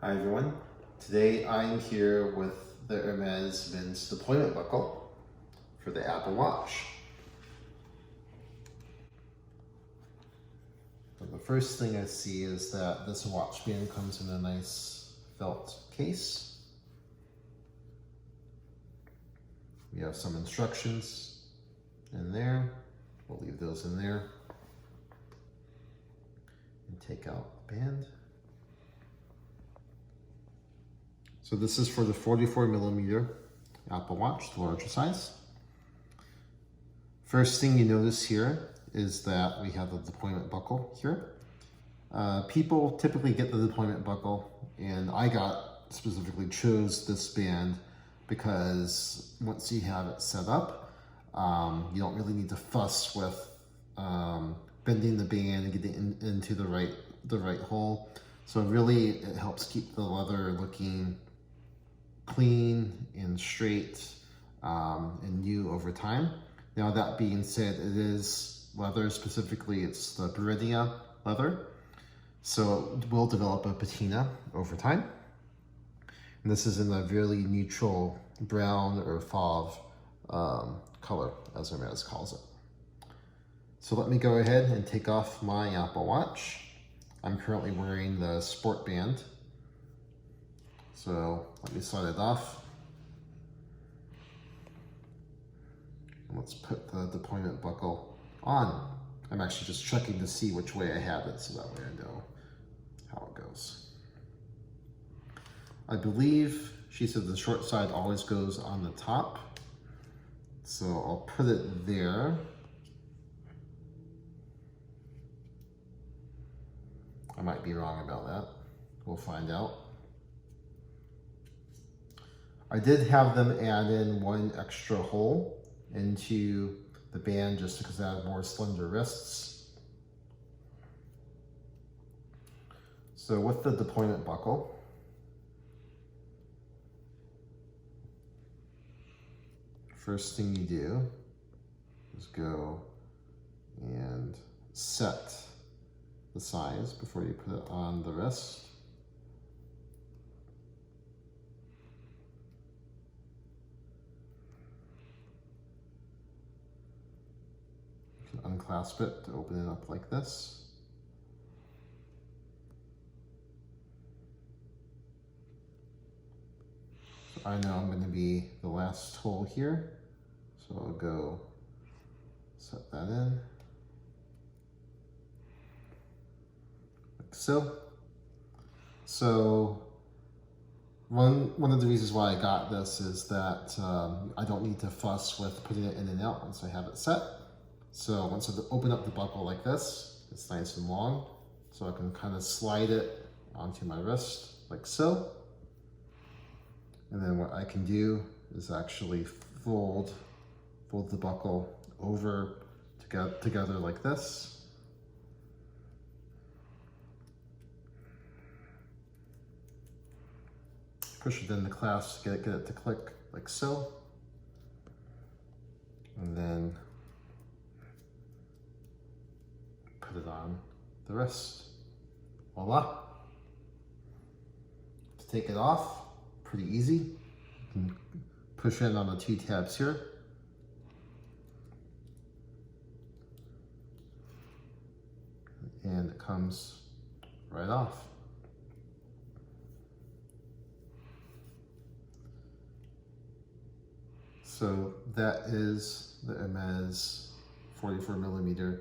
Hi everyone, today I'm here with the Hermes men's deployment buckle for the Apple Watch. So the first thing I see is that this watch band comes in a nice felt case. We have some instructions in there, we'll leave those in there and take out the band. So this is for the 44mm Apple Watch, the larger size. First thing you notice here is that we have the deployment buckle here. People typically get the deployment buckle, and I specifically chose this band because once you have it set up, you don't really need to fuss with bending the band and getting into the right hole. So really it helps keep the leather looking clean and straight and new over time. Now that being said, it is leather, specifically it's the Beridia leather, so it will develop a patina over time. And this is in a really neutral brown or fauve color, as Hermes calls it. So let me go ahead and take off my Apple Watch. I'm currently wearing the sport band. So let me slide it off. And let's put the deployment buckle on. I'm actually just checking to see which way I have it so that way I know how it goes. I believe she said the short side always goes on the top. So I'll put it there. I might be wrong about that. We'll find out. I did have them add in one extra hole into the band just because I have more slender wrists. So with the deployment buckle, first thing you do is go and set the size before you put it on the wrist. You can unclasp it to open it up like this. So I know I'm going to be the last hole here, so I'll go set that in. So one of the reasons why I got this is that I don't need to fuss with putting it in and out once I have it set. So once I open up the buckle like this, it's nice and long, so I can kind of slide it onto my wrist like so. And then what I can do is actually fold the buckle over together like this. Push it in the clasp to get it to click like so. And then put it on the wrist. Voila. To take it off, pretty easy. You can push in on the two tabs here. And it comes right off. So that is the Hermes 44mm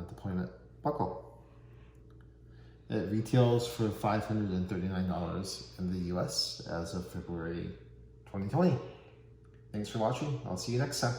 deployment buckle. It retails for $539 in the US as of February 2020. Thanks for watching. I'll see you next time.